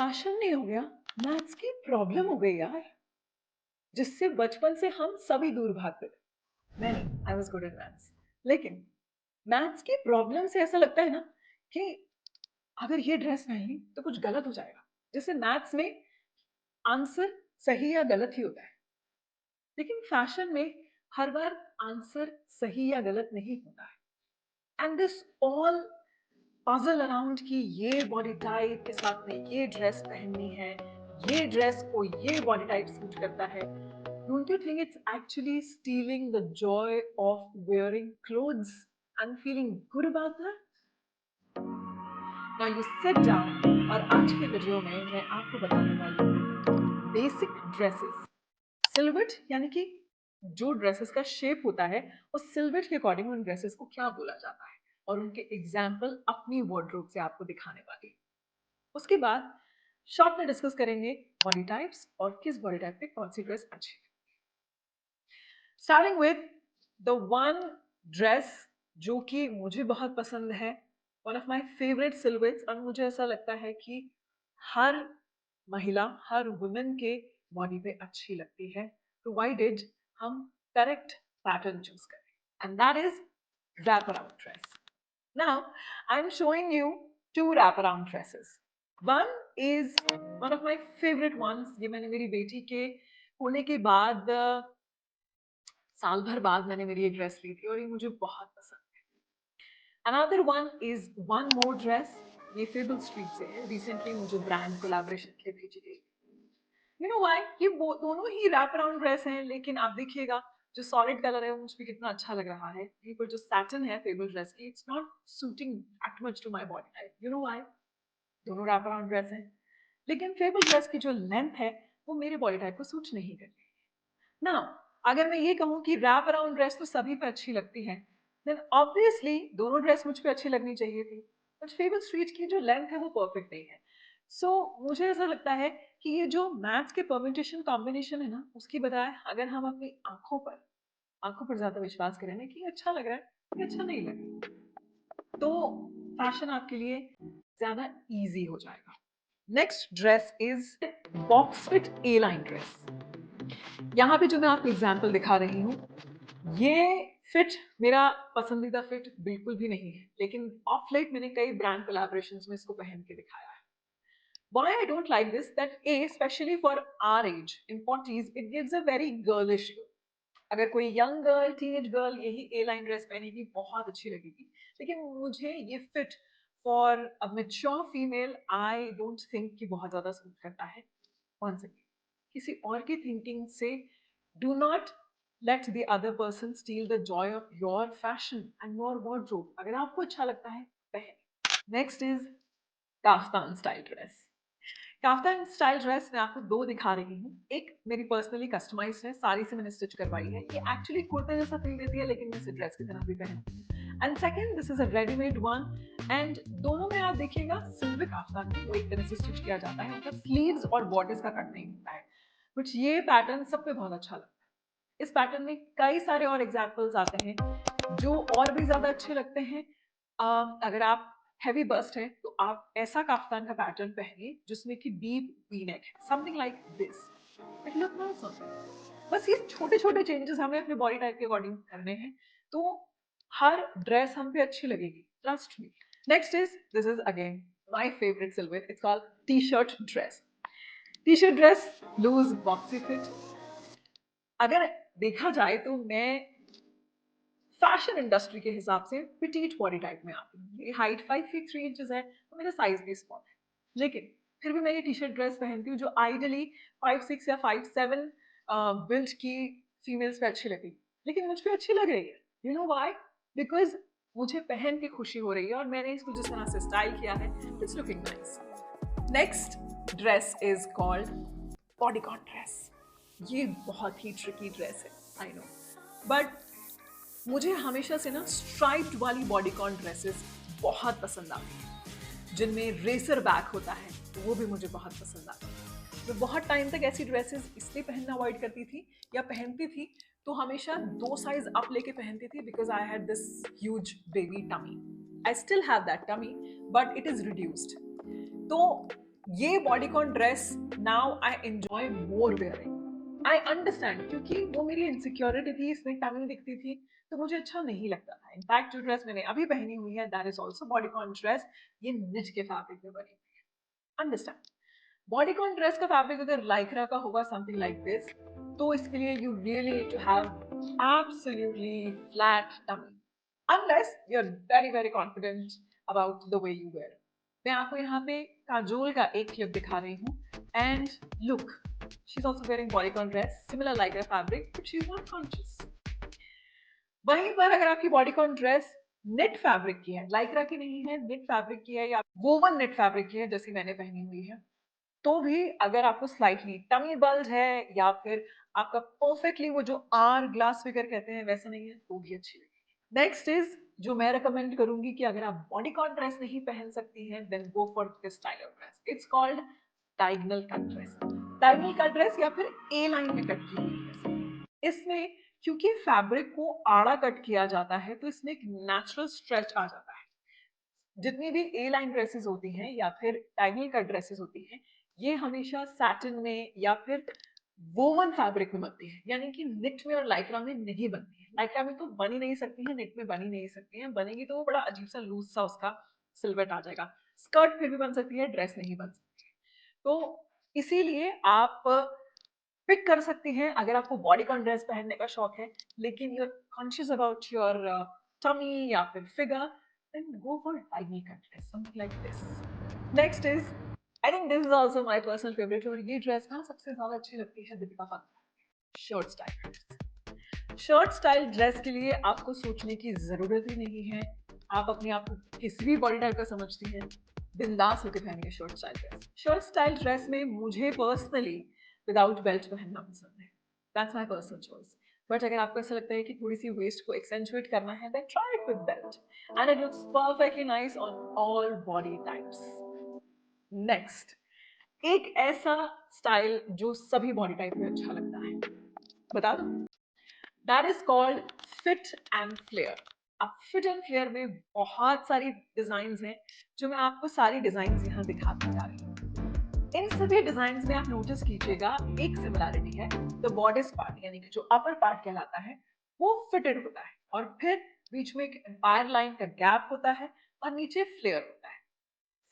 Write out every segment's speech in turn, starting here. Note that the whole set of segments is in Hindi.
फैशन नहीं हो गया, मैथ्स की प्रॉब्लम हो गई यार, जिससे बचपन से हम सभी दूर भागते थे। मैं नहीं, I was good in maths, लेकिन मैथ्स की प्रॉब्लम से ऐसा लगता है ना कि अगर ये ड्रेस पहन ली तो कुछ गलत हो जाएगा। जैसे मैथ्स में आंसर सही या गलत ही होता है, लेकिन फैशन में हर बार आंसर सही या गलत नहीं होता है। And this all puzzle around कि ये बॉडी टाइप के साथ में ये ड्रेस पहननी है, ये ड्रेस को ये बॉडी टाइप सूट करता है। Don't you think it's actually stealing the joy of wearing clothes and feeling good about that? Now you sit down और आज के वीडियो में मैं आपको बताने वाली हूँ बेसिक ड्रेसेस। सिल्हूट यानी कि जो ड्रेसेस का शेप होता है, उस सिल्हूट के अकॉर्डिंग उन ड्रेसेस को क्या बोला जाता है, और उनके एग्जाम्पल अपनी वार्डरोब से आपको दिखाने वाली। उसके बाद शॉर्ट में डिस्कस करेंगे बॉडी टाइप्स और किस बॉडी टाइप पे कौन सी ड्रेस अच्छी है। Starting with the one dress जो कि मुझे बहुत पसंद है, वन ऑफ माय फेवरेट सिल्हूट्स, और मुझे ऐसा लगता है कि हर महिला, हर वुमेन के बॉडी पे अच्छी लगती है, प्रोवाइडेड हम करेक्ट पैटर्न चूज करें, and that is wrap around dress. Now I'm showing you two wrap around dresses. One is one of my favorite ones. ये मैंने मेरी बेटी के होने के बाद साल भर बाद मैंने मेरी एक ड्रेस ली थी और ये मुझे बहुत पसंद है। Another one is one more dress. ये फेबल स्ट्रीट से है, रिसेंटली मुझे ब्रांड कोलैबोरेशन के लिए भेजी गई। You know why? ये दोनों ही रैप अराउंड ड्रेस हैं, लेकिन आप देखिएगा जो सॉलिड कलर है वो मुझ पे कितना अच्छा लग रहा है। ये पर जो सैटिन है फेबल ड्रेस की, it's not suiting that much to my body type. You know why? दोनों रैप अराउंड ड्रेस हैं, लेकिन फेबल ड्रेस की जो लेंथ है वो मेरे बॉडी टाइप को सूट नहीं करती। नाउ अगर मैं ये कहूँ कि रैप अराउंड ड्रेस तो सभी पे अच्छी लगती है, देन ऑब्वियसली दोनों ड्रेस मुझ पे अच्छी लगनी चाहिए थी, बट फेबल स्ट्रीट की जो लेंथ है वो परफेक्ट नहीं है। सो मुझे ऐसा लगता है कि ये जो मैथ्स के परम्यूटेशन कॉम्बिनेशन है ना, उसकी बजाय अगर हम अपनी आंखों पर ज्यादा विश्वास करें ना कि ये अच्छा लग रहा है, ये अच्छा नहीं लग रहा, तो फैशन आपके लिए ज्यादा इजी हो जाएगा। Next dress is box fit A line dress. यहाँ पे जो मैं आपको एग्जाम्पल दिखा रही हूँ, ये फिट मेरा पसंदीदा फिट बिल्कुल भी नहीं है, लेकिन ऑफ लेट मैंने कई ब्रांड कोलैबोरेशंस में इसको पहन के दिखाया है। Why I don't like this, that A, especially for our age in 40s, it gives a very girlish look. अगर कोई यंग गर्ल, टीनेज गर्ल यही ए लाइन ड्रेस पहनेगी बहुत अच्छी लगेगी, लेकिन मुझे ये fit for a mature female I don't think कि बहुत ज्यादा सूट करता है। वन सेकेंड, किसी और की थिंकिंग से do not let the other person steel the joy of your fashion and your wardrobe. अगर आपको अच्छा लगता है पहन। Next is kaftan style dress. Kaftan style dress मैं आपको दो दिखा रही हूँ। एक मेरी पर्सनली कस्टमाइज्ड है, साड़ी से मैंने स्टिच करवाई है। ये एक्चुअली कुर्ते जैसा फील देती है, लेकिन मैं इसे ड्रेस की तरह भी पहनती। And second, this is a readymade one, and दोनों में आप देखिएगा सिल्वर काफ्तान को एक तरह से स्टिच किया जाता है, उनका स्लीव्स और बॉर्डर्स का कट नहीं होता है, बट ये पैटर्न सब पे बहुत अच्छा लगता है। इस पैटर्न में कई सारे और एग्जाम्पल्स आते हैं जो और भी ज्यादा अच्छे लगते हैं। अगर आप हैवी बस्ट है तो आप ऐसा काफ्तान का पैटर्न पहनिए जिसमें कि डीप वी नेक है, something like this, it look nice on you. बस ये छोटे छोटे चेंजेस हमें अपने बॉडी टाइप के अकॉर्डिंग करने हैं, तो हर ड्रेस हम पे अच्छी लगेगी, trust me. Next is, this is again my favourite silver, it's called T shirt dress. T shirt dress, loose boxy fit. अगर देखा जाए तो मैं फैशन इंडस्ट्री के हिसाब से पिटीट बॉडी टाइप में आती हूँ। मेरी हाइट 5 फीट 3 इंचेस है, तो मेरा साइज भी स्मॉल है, लेकिन फिर भी मैं ये टी शर्ट ड्रेस पहनती हूँ जो आइडियली 5'6" या 5'7" बिल्ड की फीमेल्स पे अच्छी लगती, लेकिन मुझ पे अच्छी लग रही है। You know why? बिकॉज मुझे पहन के खुशी हो रही है और मैंने इसको जिस तरह से स्टाइल किया है, it's looking nice. Next dress is called bodycon dress. ये बहुत ही ट्रिकी ड्रेस है, आई नो, बट मुझे हमेशा से ना स्ट्राइप्ड वाली बॉडीकॉन ड्रेसेस बहुत पसंद आती हैं, जिनमें रेसर बैक होता है, तो वो भी मुझे बहुत पसंद आता है। मैं बहुत टाइम तक ऐसी ड्रेसेस इसलिए पहनना अवॉइड करती थी, या पहनती थी तो हमेशा 2 साइज अप लेके पहनती थी, because I had this huge baby tummy. I still have that tummy, but it is reduced. तो ये bodycon dress now I enjoy more wearing. I understand, क्योंकि वो मेरी इनसिक्योरिटी थी, इसमें टमी दिखती थी, तो मुझे अच्छा नहीं लगता था। इनफैक्ट जो ड्रेस मैंने अभी पहनी हुई है, that is also bodycon dress. ये निज के फैब्रिक में बनी हुई है। अंडरस्टैंड, बॉडीकॉन ड्रेस का फैब्रिक अगर लाइक्रा का होगा समथिंग लाइक दिस, तो इसके लिए you really need to have absolutely flat tummy, unless you're very very confident about the way you wear. मैं आपको यहाँ पे काजोल का एक क्लिप दिखा रही हूँ, and look, she is also wearing bodycon dress similar like fabric, but she is not conscious. वहीं पर अगर आपकी बॉडीकॉन ड्रेस नेट फैब्रिक की है, लाइक्रा की नहीं है, नेट फैब्रिक की है या वोवन नेट फैब्रिक की है जैसी मैंने पहनी हुई है, तो भी अगर आपको स्लाइटली टमी बल्ज है या फिर आपका परफेक्टली वो जो आर ग्लास फिगर कहते हैं वैसा नहीं है, तो भी अच्छी लगेगी। नेक्स्ट इज जो मैं रिकमेंड करूंगी कि अगर आप बॉडीकॉन ड्रेस नहीं पहन सकती हैं, then go for this style of dress. It's called diagonal cut dress. Diagonal cut dress या फिर ए लाइन में कट की हुई ड्रेस। इसमें क्योंकि फैब्रिक को आड़ा कट किया जाता है, तो इसमें एक नेचुरल स्ट्रेच आ जाता है। जितनी भी ए लाइन ड्रेसेस होती हैं या फिर डायगोनल कट ड्रेसेस होती हैं, ये हमेशा सैटिन में या फिर वोवन फैब्रिक में बनती है, यानी कि निट में और लाइक्रा में नहीं बनती है। लाइक्रा में तो बन ही नहीं सकती है, निट में बन ही नहीं सकती है। बनेगी तो वो बड़ा अजीब सा लूज सा उसका सिलवेट आ जाएगा। स्कर्ट फिर भी बन सकती है, ड्रेस नहीं बन सकती। तो इसीलिए आप पिक कर सकती हैं अगर आपको बॉडीकॉन ड्रेस पहनने का शौक है, लेकिन you are conscious about your tummy या फिर figure, then go for tiny cut dress, something like this. Next is, I think this is also my personal favorite, और ये ड्रेस ना सबसे ज्यादा अच्छी लगती है Deepika Padukone. Short style dress. Short style dress के लिए आपको सोचने की जरूरत ही नहीं है। आप अपने आप को किसी भी बॉडी टाइप का समझती हैं, बिंदास होकर पहनिए short style dress. Short style dress में मुझे पर्सनली विदाउट बेल्ट पहनना पसंद है, that's my personal choice. But अगर आपको ऐसा लगता है कि थोड़ी सी वेस्ट को एक्सेंचुएट करना है, then try it with belt and it looks perfectly nice on all body types. Next, एक ऐसा स्टाइल जो सभी बॉडी टाइप में अच्छा लगता है, बता दो, that is called fit and flare. अब फिट एंड फ्लेयर में बहुत सारी डिजाइन हैं, जो मैं आपको सारी डिजाइन यहाँ दिखाती जा रही हूँ। इन सभी डिजाइन में आप नोटिस कीजिएगा एक सिमिलैरिटी है, द बॉडीज पार्ट यानी कि जो अपर पार्ट कहलाता है वो फिटेड होता है, और फिर बीच में एक एम्पायर लाइन का गैप होता है और नीचे फ्लेयर होता है।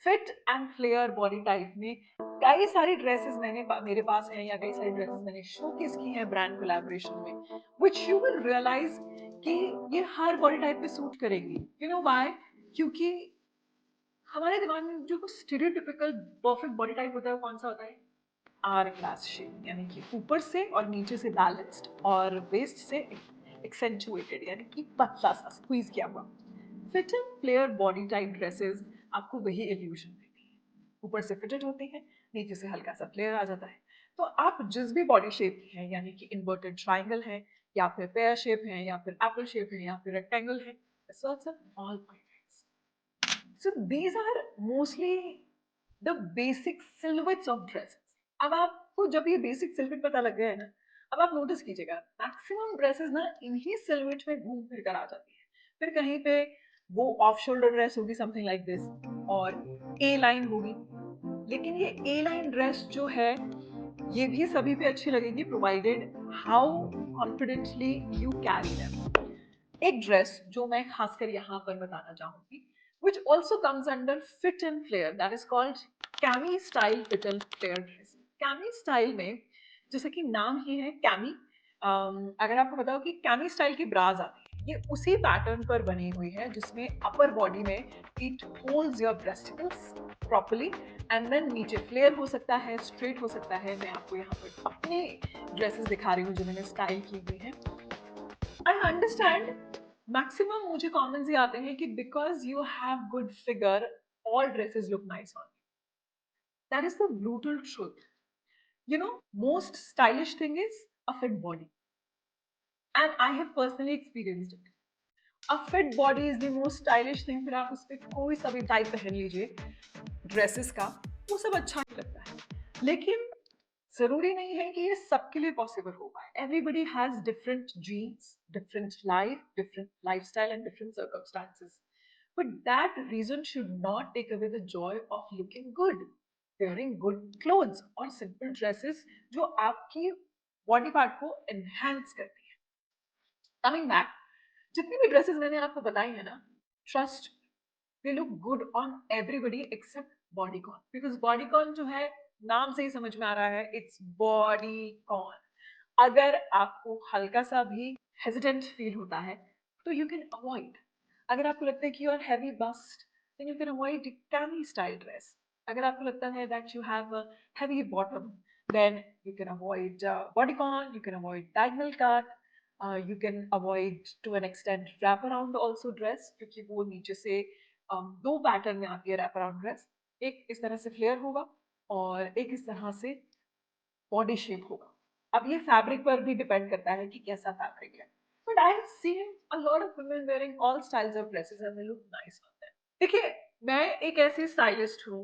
Fit and flare body type में कई सारी ड्रेसेस मेरे पास हैं, या कई सारी ड्रेसेस मैंने शोकेस की हैं ब्रांड कोलैबोरेशन में, व्हिच यू विल रियलाइज कि ये हर बॉडी टाइप पे सूट करेंगी। You know why? क्योंकि हमारे दिमाग में जो स्टीरियोटिपिकल परफेक्ट बॉडी टाइप होता है वो कौन सा होता है? आर ग्लास शेप, यानी कि ऊपर से और नीचे से बैलेंस्ड और वेस्ट से एक्सेंचुएटेड, यानी कि पतला सा स्क्वीज किया हुआ। Fit and flare body type dresses आपको वही इल्यूजन देती है, ऊपर से फिटेड होती है, नीचे से हल्का सा फ्लेयर आ जाता है। तो आप जिस भी बॉडी शेप की है, यानी कि इन्वर्टेड ट्राइंगल है या फिर पेयर शेप है या फिर एप्पल शेप है या फिर रेक्टेंगल है, all body types. So these are mostly the basic silhouettes of dresses. अब आपको जब ये बेसिक सिल्हूट पता लग गया है ना, अब आप नोटिस कीजिएगा मैक्सिमम ड्रेसेस ना इन्हीं सिल्हूट में घूम फिर कर आ जाती है। फिर कहीं पे वो ऑफ शोल्डर ड्रेस होगी समथिंग लाइक दिस, और ए लाइन होगी। लेकिन ये ए लाइन ड्रेस जो है, ये भी सभी पे अच्छी लगेगी, provided how confidently you carry them. एक ड्रेस जो मैं खासकर यहाँ पर बताना चाहूंगी, which also comes under fit and flare, that is called cami style fit and flare dress. Cami style में जैसे कि नाम ही है कैमी, अगर आपको बताओ कि कैमी स्टाइल की ब्राज आती है, ये उसी पैटर्न पर बनी हुई है जिसमें अपर बॉडी में इट होल्ड्स योर ब्रेस्टिकल्स प्रॉपर्ली, एंड देन नीचे फ्लेयर हो सकता है, स्ट्रेट हो सकता है। मैं आपको यहाँ पर अपने ड्रेसेस दिखा रही हूँ जो मैंने स्टाइल की हुई है। आई अंडरस्टैंड, मैक्सिमम मुझे कमेंट्स ये आते हैं कि because you have good figure all dresses look nice on. That is the brutal truth. You know, most stylish thing is a fit body, and I have personally experienced it. A fit body is the most stylish thing. फिर आप उस पर कोई सा भी टाइप पहन लीजिए ड्रेसेस का, वो सब अच्छा ही लगता है। लेकिन जरूरी नहीं है कि ये सबके लिए पॉसिबल हो पाए। Everybody has different dreams, different lifestyle and different circumstances, but that reason should not take away the joy of looking good. Wearing good clothes और सिंपल ड्रेसेस जो आपकी बॉडी पार्ट को एनहांस करती है। कमिंग बैक, जितनी भी ड्रेसेस मैंने आपको बताई है ना, trust they look good on everybody except bodycon, because bodycon जो है नाम से ही समझ में आ रहा है, इट्स बॉडीकॉन। अगर आपको हल्का सा भी हेजिटेंट फील होता है तो यू कैन अवॉइड। अगर आपको लगता है कि you are heavy bust, then you can avoid cami style dress. अगर आपको लगता है that you have a heavy bottom, then you can avoid bodycon, you can avoid diagonal cut, you can avoid to an extent wrap around also dress, क्योंकि वो नीचे से दो पैटर्न में आती है रैप अराउंड ड्रेस। एक इस तरह से फ्लेयर होगा और एक इस तरह से बॉडी शेप होगा। अब ये फैब्रिक पर भी डिपेंड करता है कि कैसा फैब्रिक है। But I have seen a lot of women wearing all styles of dresses and they look nice on them. देखिए, मैं एक ऐसी स्टाइलिस्ट हूँ,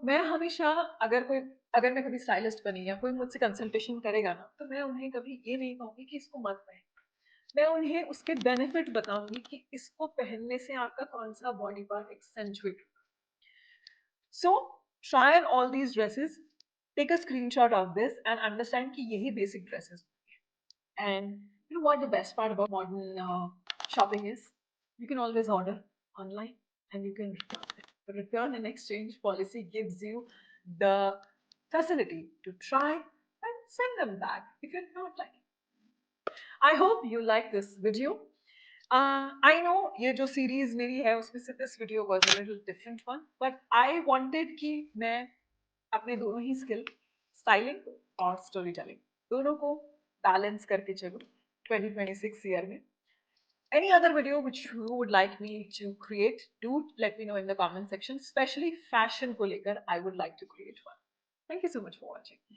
मैं हमेशा अगर मैं कभी स्टाइलिस्ट बनी या कोई मुझसे कंसल्टेशन करेगा ना, तो मैं उन्हें कभी ये नहीं कहूँगी कि इसको मत पहन। मैं उन्हें उसके बेनिफिट बताऊंगी कि इसको पहनने से आपका कौन सा body part accentuate. So try on all these dresses, take a screenshot of this and understand कि यही basic dresses. And you know what the best part about modern shopping is, you can always order online and you can return it. The return and exchange policy gives you the facility to try and send them back if you're not liking. I hope you like this video. I know ये जो series मेरी है उसमें से this video was a little different one, but I wanted कि मैं अपने दोनों ही skill, styling और storytelling, दोनों को balance करके चलूं 2026 year में। Any other video which you would like me to create, do let me know in the comment section. Especially fashion को लेकर, I would like to create one. Thank you so much for watching.